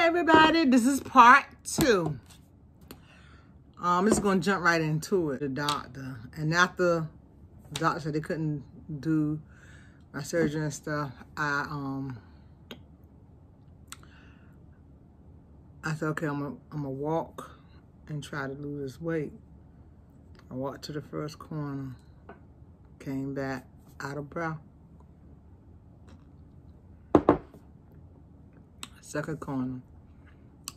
everybody, this is part 2. I'm just gonna jump right into it. The doctor, and after the doctor said they couldn't do my surgery and stuff, I said, okay, I'm gonna walk and try to lose this weight. I walked to the first corner, came back out of breath. Second corner,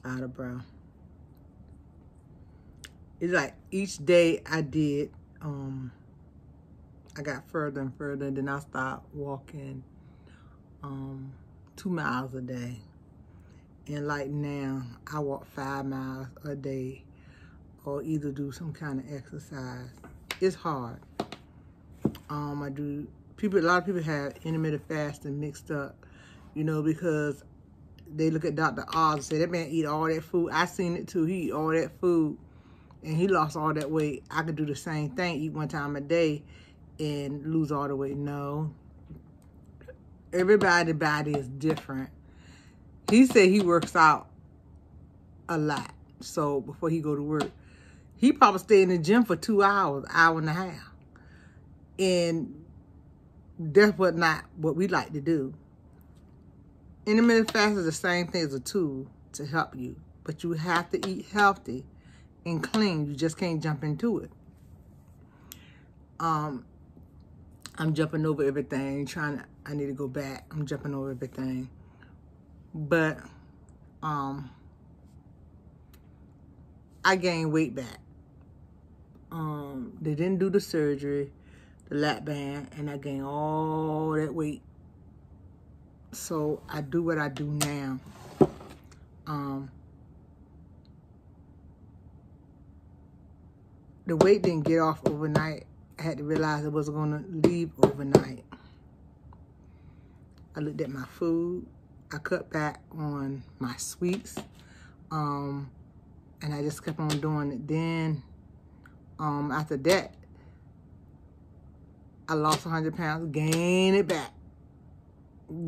out of breath. It's like each day I did, I got further and further, and then I started walking 2 miles a day. And like now, I walk 5 miles a day or either do some kind of exercise. It's hard. A lot of people have intermittent fasting mixed up, you know, because they look at Dr. Oz and say, that man eat all that food. I seen it too. He eat all that food and he lost all that weight. I could do the same thing, eat 1 time a day and lose all the weight. No. Everybody's body is different. He said he works out a lot. So before he go to work, he probably stay in the gym for 2 hours, hour and a half. And that's not what we like to do. Intermittent fasting is the same thing as a tool to help you, but you have to eat healthy and clean. You just can't jump into it. I'm jumping over everything, I need to go back. I'm jumping over everything. But I gained weight back. They didn't do the surgery, the lap band, and I gained all that weight. So I do what I do now. The weight didn't get off overnight. I had to realize it wasn't going to leave overnight. I looked at my food. I cut back on my sweets. And I just kept on doing it. Then, after that, I lost 100 pounds, gained it back.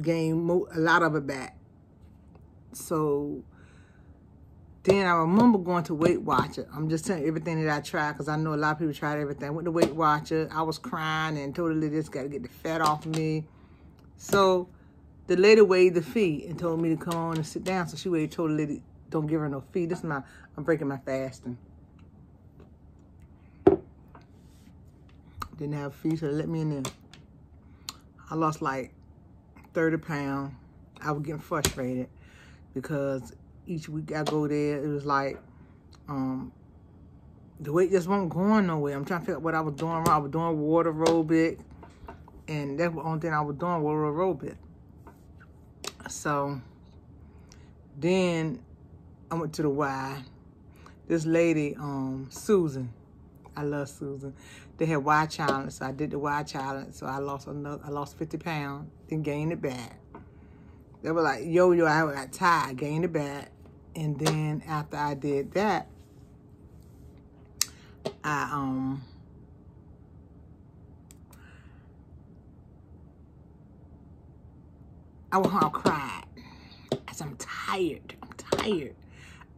Gained a lot of it back. So then I remember going to Weight Watcher. I'm just telling you everything that I tried because I know a lot of people tried everything. I went to Weight Watcher. I was crying and totally just got to get the fat off of me. So the lady waived the fee and told me to come on and sit down. So she waived, told the lady, don't give her no fee. This is I'm breaking my fasting. Didn't have a fee, so they let me in there. I lost like 30 pounds. I was getting frustrated because each week I go there, it was like, the weight just wasn't going nowhere. I'm trying to figure out what I was doing wrong. I was doing water aerobic, and that's the only thing I was doing, water aerobic. So then I went to the Y. This lady, Susan, I love Susan. They had Y challenge, so I did the Y challenge. So I lost 50 pounds, then gained it back. They were like, yo, I got tired, gained it back. And then after I did that, I went home and cried. I said, I'm tired.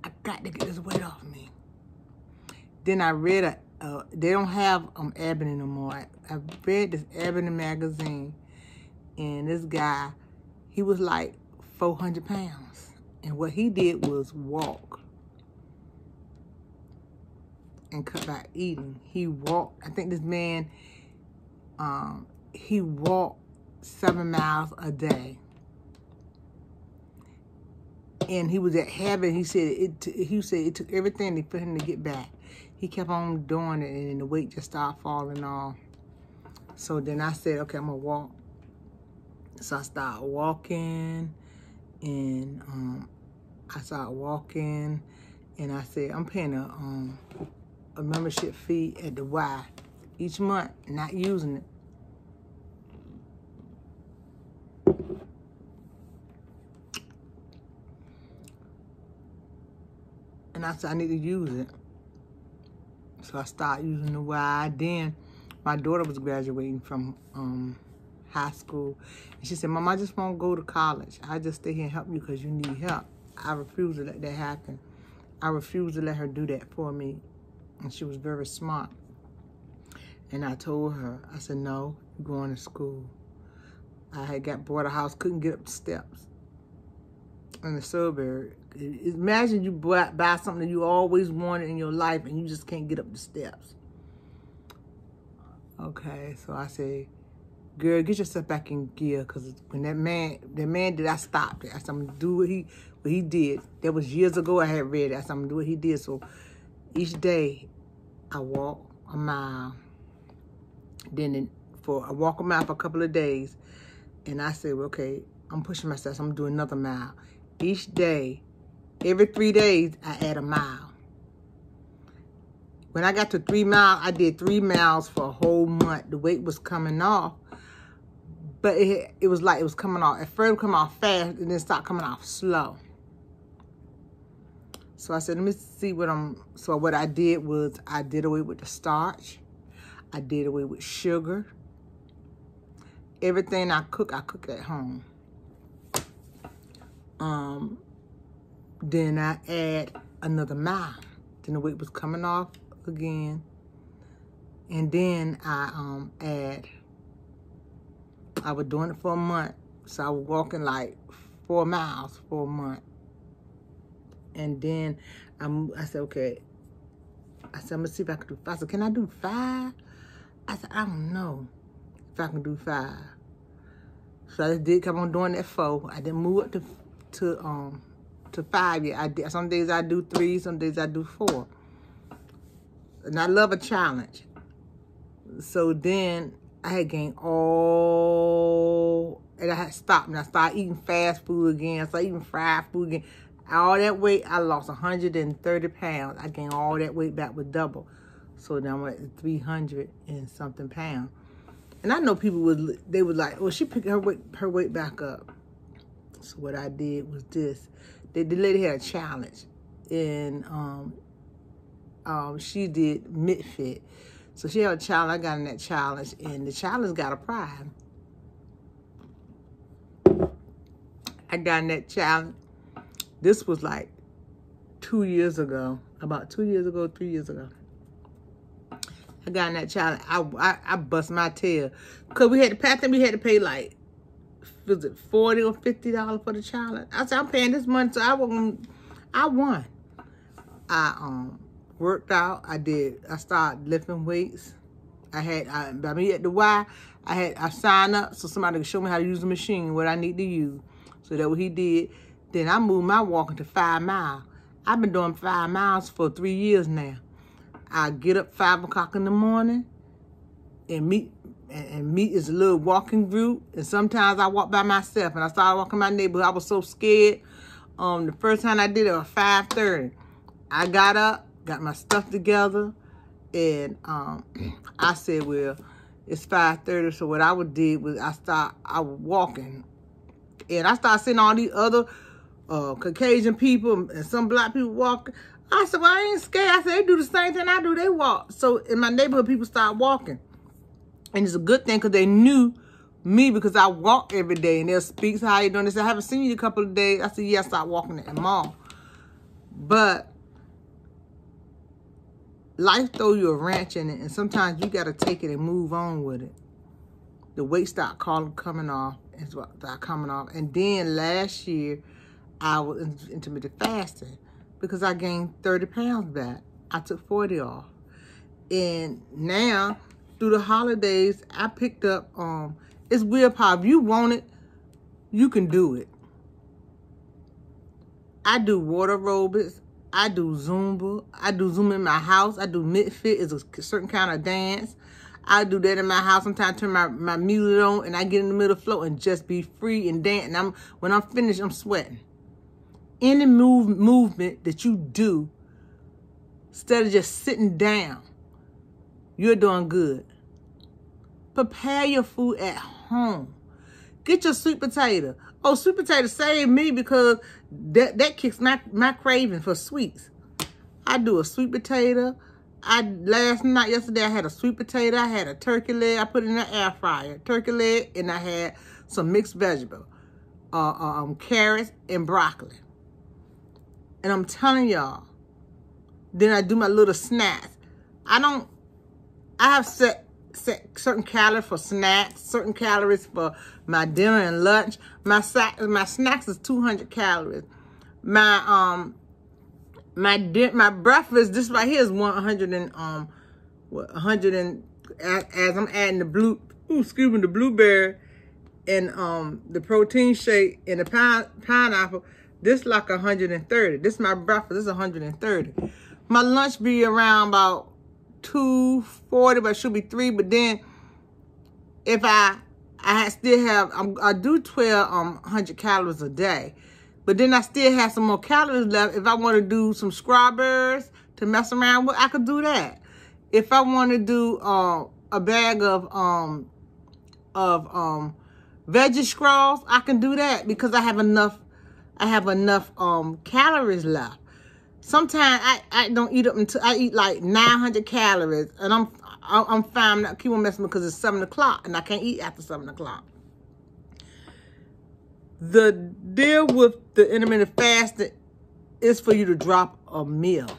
I got to get this weight off me. Then I read they don't have Ebony no more. I read this Ebony magazine, and this guy, he was like 400 pounds. And what he did was walk and cut back eating. He walked, I think this man, he walked 7 miles a day. And he was at habit. He said it took everything for him to get back. He kept on doing it, and then the weight just started falling off. So then I said, okay, I'm gonna walk. So I started walking, and I started walking, and I said, I'm paying a membership fee at the Y each month, not using it. And I said, I need to use it. So I started using the Y. Then my daughter was graduating from high school. And she said, Mom, I just won't go to college. I just stay here and help you because you need help. I refused to let that happen. I refused to let her do that for me. And she was very smart. And I told her, I said, no, you're going to school. I had bought a house, couldn't get up the steps in the suburb. Imagine you buy something that you always wanted in your life and you just can't get up the steps. Okay, so I said, girl, get yourself back in gear, because when that man did, I stopped it. I said, I'm gonna do what he did. That was years ago I had read it. I said, I'm gonna do what he did. So each day I walk a mile. Then I walk a mile for a couple of days. And I said, well, okay, I'm pushing myself, so I'm gonna do another mile. Each day, every 3 days, I add a mile. When I got to 3 miles, I did 3 miles for a whole month. The weight was coming off, but it was like it was coming off. At first, it would come off fast, and then start coming off slow. So I said, let me see so what I did was I did away with the starch. I did away with sugar. Everything I cook at home. Then I add another mile. Then the weight was coming off again. And then I was doing it for a month. So I was walking like 4 miles for a month. And then I said, okay. I said, I'm gonna see if I can do 5. I said, can I do 5? I said, I don't know if I can do 5. So I just did keep on doing that 4. I didn't move up to 5 yet. Some days I do 3, some days I do 4. And I love a challenge. So then I had gained and I had stopped, and I started eating fast food again. I started eating fried food again. All that weight, I lost 130 pounds. I gained all that weight back with double. So now I'm at 300 and something pounds. And I know people they would like, well, she picked her weight back up. So what I did was this. The lady had a challenge, and she did MidFit. So she had a challenge. I got in that challenge, and the challenge got a prize. I got in that challenge. This was like 2 years ago, about 2 years ago, 3 years ago. I got in that challenge. I bust my tail, because we had to pay like, was it $40 or $50 for the challenge? I said, I'm paying this money, so I won. I worked out. I started lifting weights. By me at the Y, I signed up so somebody could show me how to use the machine, what I need to use. So that's what he did. Then I moved my walking to 5 miles. I've been doing 5 miles for 3 years now. I get up 5 o'clock in the morning and meet is a little walking group. And sometimes I walk by myself, and I started walking my neighborhood. I was so scared. The first time I did it was 5:30. I got up, got my stuff together, and I said, well, it's 5:30. So what I did was I was walking, and I started seeing all these other Caucasian people and some black people walking. I said, well, I ain't scared. I said, they do the same thing I do. They walk. So in my neighborhood, people start walking. And it's a good thing, because they knew me, because I walk every day. And they'll speak, so how you doing? They said, I haven't seen you in a couple of days. I said, yeah, I started walking at the mall. But life throw you a wrench in it, and sometimes you got to take it and move on with it. The weight start coming off. And then last year, I was intermittent fasting, because I gained 30 pounds back. I took 40 off. And now, through the holidays, I picked up, it's willpower. If you want it, you can do it. I do water aerobics. I do Zumba. I do Zumba in my house. I do MidFit. It's a certain kind of dance. I do that in my house. Sometimes I turn my music on, and I get in the middle of the floor and just be free and dance. And when I'm finished, I'm sweating. Any movement that you do, instead of just sitting down, you're doing good. Prepare your food at home. Get your sweet potato. Oh, sweet potato saved me, because that kicks my craving for sweets. I do a sweet potato. Yesterday, I had a sweet potato. I had a turkey leg. I put it in the air fryer. Turkey leg, and I had some mixed vegetable, carrots and broccoli. And I'm telling y'all, then I do my little snacks. I have set certain calories for snacks, certain calories for my dinner and lunch. My snacks is 200 calories. My breakfast, this right here is 100 and 100 and as I'm adding the the blueberry and the protein shake and the pineapple, this like 130. This is my breakfast. This is 130. My lunch be around about 240, but it should be 3. But then if I do 1,200 calories a day, but then I still have some more calories left. If I want to do some strawberries to mess around with, I could do that. If I want to do a bag of veggie scrolls, I can do that because I have enough calories left. Sometimes I don't eat up until I eat like 900 calories, and I'm fine. I keep on messing because it's 7 o'clock, and I can't eat after 7 o'clock. The deal with the intermittent fasting is for you to drop a meal,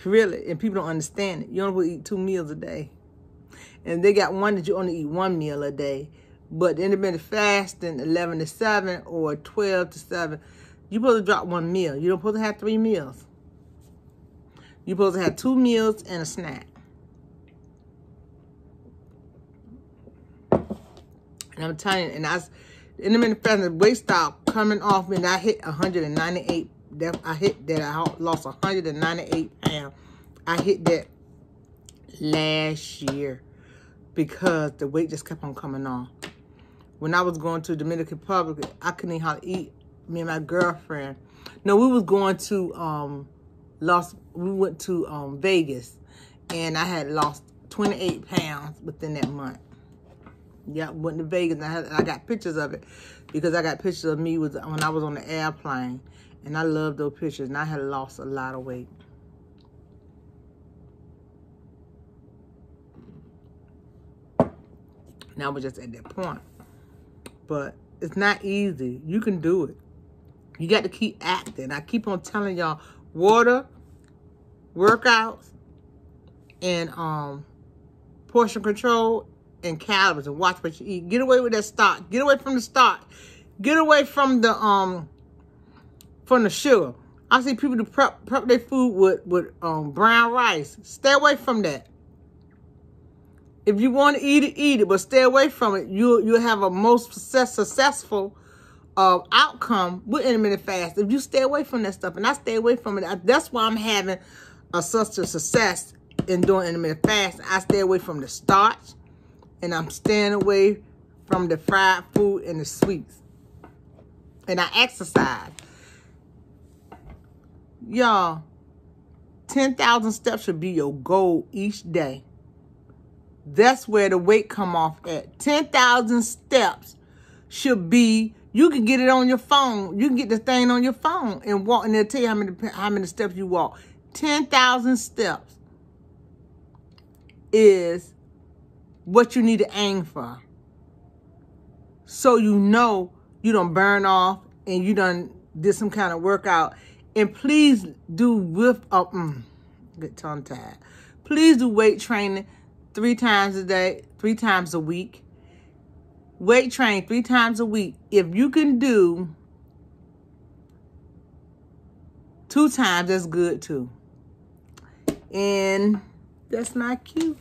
really, and people don't understand it. You only eat 2 meals a day, and they got one that you only eat 1 meal a day. But the intermittent fasting, 11 to 7 or 12 to 7, you're supposed to drop 1 meal. You're supposed to have 3 meals. You're supposed to have 2 meals and a snack. And I'm telling you, and intermittent fasting, weight stopped coming off me, and I hit 198. I lost 198 pounds. I hit that last year because the weight just kept on coming off. When I was going to Dominican Republic, I couldn't even hardly eat. Me and my girlfriend. No, we was going to we went to Vegas, and I had lost 28 pounds within that month. Yeah, went to Vegas, and I got pictures of it because I got pictures of me when I was on the airplane, and I love those pictures, and I had lost a lot of weight. Now we're just at that point. But it's not easy. You can do it. You got to keep acting. I keep on telling y'all, water, workouts, and portion control and calories, and watch what you eat. Get away with that starch. Get away from the starch. Get away from the sugar. I see people to prep their food with brown rice. Stay away from that. If you want to eat it, but stay away from it. You'll have a most successful outcome with intermittent fast if you stay away from that stuff. And I stay away from it. That's why I'm having such a success in doing intermittent fast. I stay away from the starch, and I'm staying away from the fried food and the sweets. And I exercise. Y'all, 10,000 steps should be your goal each day. That's where the weight come off at. 10,000 steps should be, you can get it on your phone. You can get the thing on your phone and walk, and they'll tell you how many steps you walk. 10,000 steps is what you need to aim for. So you know you don't burn off and you done did some kind of workout. And please do get tongue tied. Please do weight training 3 times a day, 3 times a week. Weight train 3 times a week. If you can do 2 times, that's good too. And that's my cue.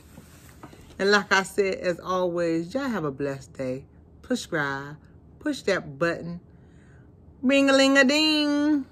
And like I said, as always, y'all have a blessed day. Subscribe. Push that button. Ring-a-ling-a-ding.